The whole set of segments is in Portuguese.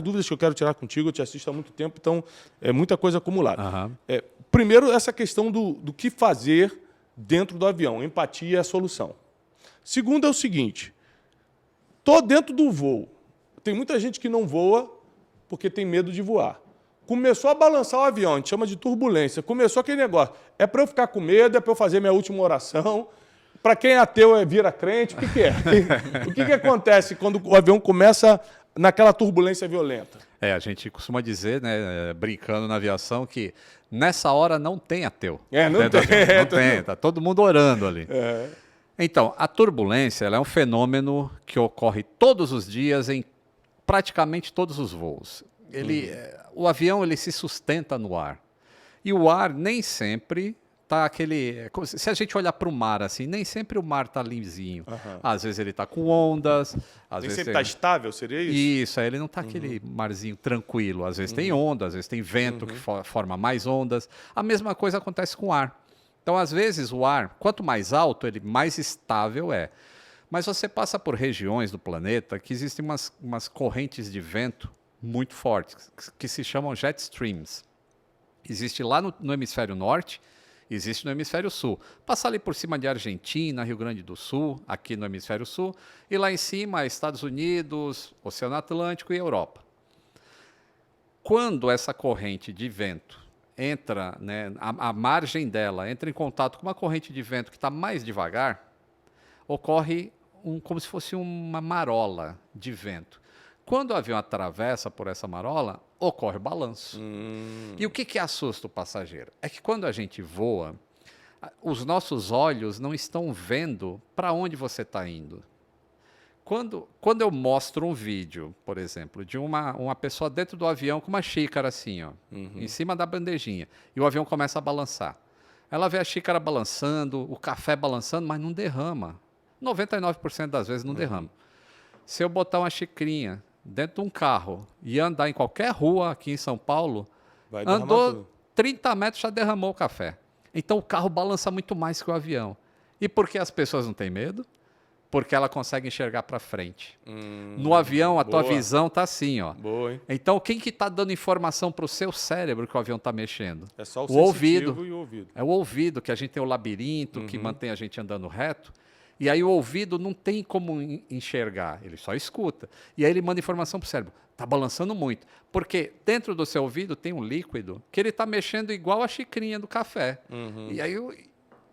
Dúvidas que eu quero tirar contigo, eu te assisto há muito tempo, então é muita coisa acumulada. Aham. Primeiro, essa questão do que fazer dentro do avião. Empatia é a solução. Segundo é o seguinte, estou dentro do voo. Tem muita gente que não voa porque tem medo de voar. Começou a balançar o avião, a gente chama de turbulência. Começou aquele negócio. É para eu ficar com medo, é para eu fazer minha última oração. Para quem é ateu, vira crente. O que é? O que acontece quando o avião começa naquela turbulência violenta? A gente costuma dizer, né, brincando na aviação, que nessa hora não tem ateu. Não tem. Não tem, tá todo mundo orando ali. Então, a turbulência ela é um fenômeno que ocorre todos os dias em praticamente todos os voos. O avião ele se sustenta no ar. E o ar nem sempre tá aquele... Se a gente olhar para o mar assim, nem sempre o mar tá lisinho. Às vezes ele tá com ondas. Às Nem vezes sempre está estável, seria isso? Isso, aí ele não tá aquele marzinho tranquilo. Às vezes tem onda, às vezes tem vento que forma mais ondas. A mesma coisa acontece com o ar. Então, às vezes, o ar, quanto mais alto, ele mais estável é. Mas você passa por regiões do planeta que existem umas correntes de vento muito fortes, que se chamam jet streams. Existe lá no hemisfério norte, existe no hemisfério sul. Passa ali por cima de Argentina, Rio Grande do Sul, aqui no hemisfério sul, e lá em cima, Estados Unidos, Oceano Atlântico e Europa. Quando essa corrente de vento entra, né, a margem dela entra em contato com uma corrente de vento que está mais devagar, ocorre como se fosse uma marola de vento. Quando o avião atravessa por essa marola, ocorre o balanço. E o que assusta o passageiro? É que quando a gente voa, os nossos olhos não estão vendo para onde você está indo. Quando eu mostro um vídeo, por exemplo, de uma pessoa dentro do avião com uma xícara assim, ó, em cima da bandejinha, e o avião começa a balançar. Ela vê a xícara balançando, o café balançando, mas não derrama. 99% das vezes não derrama. Se eu botar uma xicrinha dentro de um carro e andar em qualquer rua aqui em São Paulo, andou 30 metros já derramou o café. Então o carro balança muito mais que o avião. E por que as pessoas não têm medo? Porque ela consegue enxergar para frente. No avião, a tua visão está assim, ó. Boa, hein? Então, quem que está dando informação para o seu cérebro que o avião está mexendo? É só o ouvido. E o ouvido. É o ouvido, que a gente tem o labirinto, que mantém a gente andando reto. E aí o ouvido não tem como enxergar, ele só escuta. E aí ele manda informação para o cérebro. Está balançando muito. Porque dentro do seu ouvido tem um líquido que ele está mexendo igual a xicrinha do café. E aí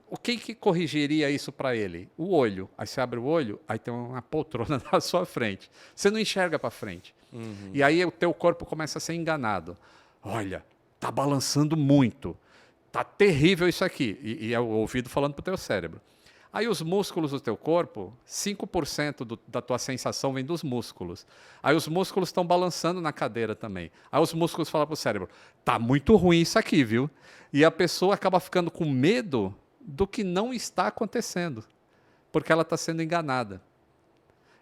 o que corrigiria isso para ele? O olho. Aí você abre o olho, aí tem uma poltrona na sua frente. Você não enxerga para frente. E aí o teu corpo começa a ser enganado. Olha, está balançando muito. Está terrível isso aqui. E é o ouvido falando para o teu cérebro. Aí os músculos do teu corpo, 5% da tua sensação vem dos músculos. Aí os músculos estão balançando na cadeira também. Aí os músculos falam para o cérebro, tá muito ruim isso aqui, viu? E a pessoa acaba ficando com medo do que não está acontecendo, porque ela está sendo enganada.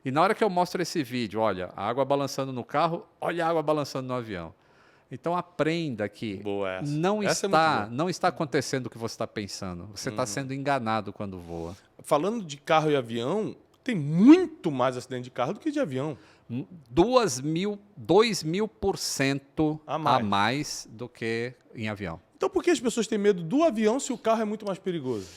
E na hora que eu mostro esse vídeo, olha, a água balançando no carro, olha a água balançando no avião. Então aprenda que não está acontecendo o que você está pensando. Você está sendo enganado quando voa. Falando de carro e avião, tem muito mais acidente de carro do que de avião. 2.000% a mais do que em avião. Então por que as pessoas têm medo do avião se o carro é muito mais perigoso?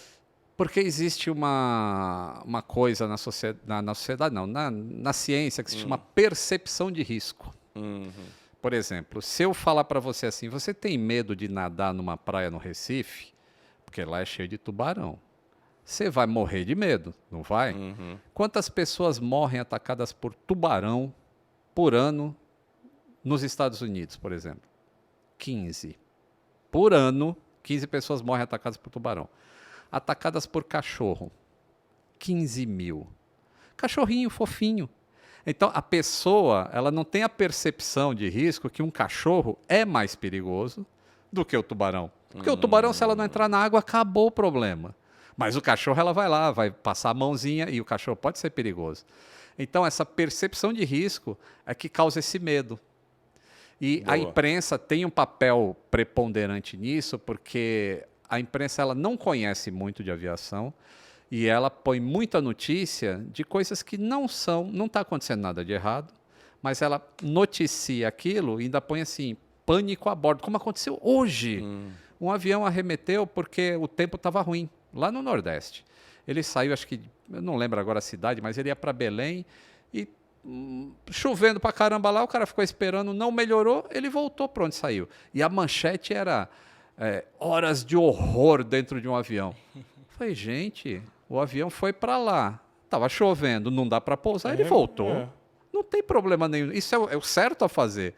Porque existe uma coisa na sociedade, não, na ciência que se chama percepção de risco. Por exemplo, se eu falar para você assim, você tem medo de nadar numa praia no Recife? Porque lá é cheio de tubarão. Você vai morrer de medo, não vai? Quantas pessoas morrem atacadas por tubarão por ano nos Estados Unidos, por exemplo? 15. Por ano, 15 pessoas morrem atacadas por tubarão. Atacadas por cachorro, 15 mil. Cachorrinho fofinho. Então, a pessoa ela não tem a percepção de risco que um cachorro é mais perigoso do que o tubarão. Porque o tubarão, se ela não entrar na água, acabou o problema. Mas o cachorro, ela vai lá, vai passar a mãozinha e o cachorro pode ser perigoso. Então, essa percepção de risco é que causa esse medo. E a imprensa tem um papel preponderante nisso, porque a imprensa ela não conhece muito de aviação, e ela põe muita notícia de coisas que não está acontecendo nada de errado, mas ela noticia aquilo e ainda põe assim, pânico a bordo, como aconteceu hoje. Um avião arremeteu porque o tempo estava ruim, lá no Nordeste. Ele saiu, acho que, eu não lembro agora a cidade, mas ele ia para Belém e chovendo pra caramba lá, o cara ficou esperando, não melhorou, ele voltou para onde saiu. E a manchete era horas de horror dentro de um avião. Falei, gente, o avião foi para lá, tava chovendo, não dá para pousar, ele voltou. Não tem problema nenhum. Isso é o certo a fazer.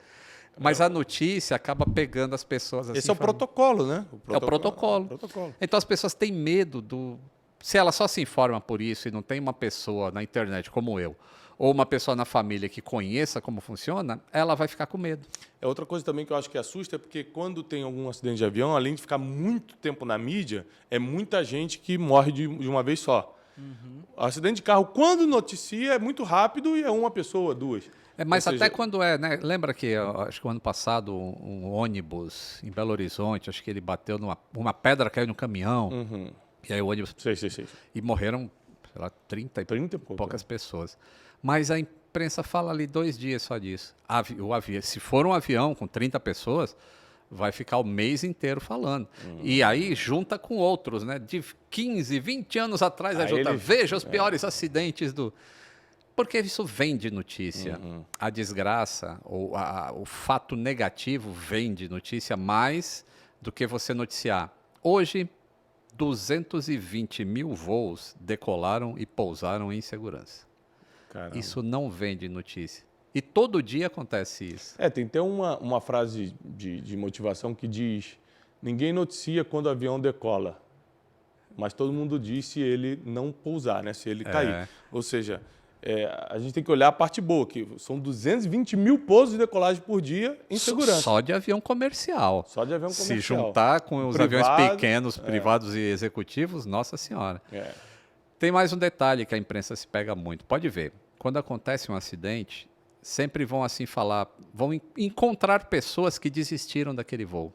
Mas a notícia acaba pegando as pessoas assim. Esse é o protocolo, né? É o protocolo. Então as pessoas têm medo do... Se ela só se informa por isso e não tem uma pessoa na internet como eu, ou uma pessoa na família que conheça como funciona, ela vai ficar com medo. É outra coisa também que eu acho que assusta é porque quando tem algum acidente de avião, além de ficar muito tempo na mídia, é muita gente que morre de uma vez só. O acidente de carro, quando noticia, é muito rápido e é uma pessoa, duas. Mas até quando né? Lembra que, acho que o ano passado, um ônibus em Belo Horizonte, acho que ele bateu uma pedra, caiu no caminhão, e aí o ônibus... Sei. E morreram, sei lá, 30 e poucas pessoas. Mas a imprensa fala ali 2 dias só disso. Se for um avião com 30 pessoas, vai ficar o mês inteiro falando. E aí junta com outros, né? De 15, 20 anos atrás, veja os piores acidentes do... Porque isso vem de notícia. A desgraça, ou o fato negativo vem de notícia mais do que você noticiar. Hoje, 220 mil voos decolaram e pousaram em segurança. Caramba. Isso não vem de notícia. E todo dia acontece isso. Tem até uma frase de motivação que diz: ninguém noticia quando o avião decola, mas todo mundo diz se ele não pousar, né? Se ele cair. Ou seja, a gente tem que olhar a parte boa, que são 220 mil pousos de decolagem por dia em segurança. Só de avião comercial. Só de avião comercial. Se juntar com os aviões pequenos, privados e executivos, nossa senhora. Tem mais um detalhe que a imprensa se pega muito. Pode ver, quando acontece um acidente, sempre vão assim falar, vão encontrar pessoas que desistiram daquele voo.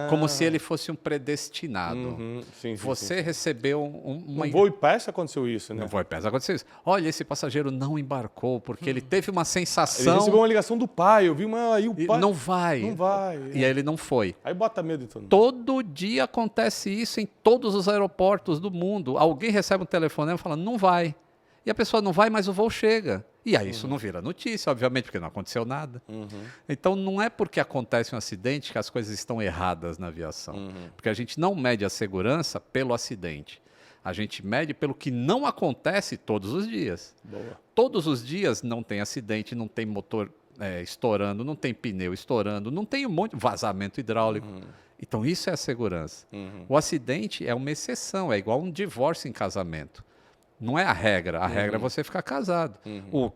Como se ele fosse um predestinado. Você recebeu No voo e peça aconteceu isso, né? No voo e peça aconteceu isso. Olha, esse passageiro não embarcou porque ele teve uma sensação... Ele recebeu uma ligação do pai, eu vi aí o pai... Não vai. E aí ele não foi. Aí bota medo em todo mundo. Todo dia acontece isso em todos os aeroportos do mundo. Alguém recebe um telefonema e fala, não vai. E a pessoa não vai, mas o voo chega. E aí isso não vira notícia, obviamente, porque não aconteceu nada. Então não é porque acontece um acidente que as coisas estão erradas na aviação. Porque a gente não mede a segurança pelo acidente. A gente mede pelo que não acontece todos os dias. Todos os dias não tem acidente, não tem motor estourando, não tem pneu estourando, não tem um monte de vazamento hidráulico. Então isso é a segurança. O acidente é uma exceção, é igual um divórcio em casamento. Não é a regra. A regra é você ficar casado.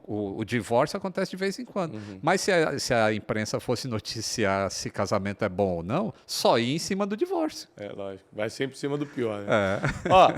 O divórcio acontece de vez em quando. Mas se a imprensa fosse noticiar se casamento é bom ou não, só ia em cima do divórcio. Lógico. Vai sempre em cima do pior, né? Ó,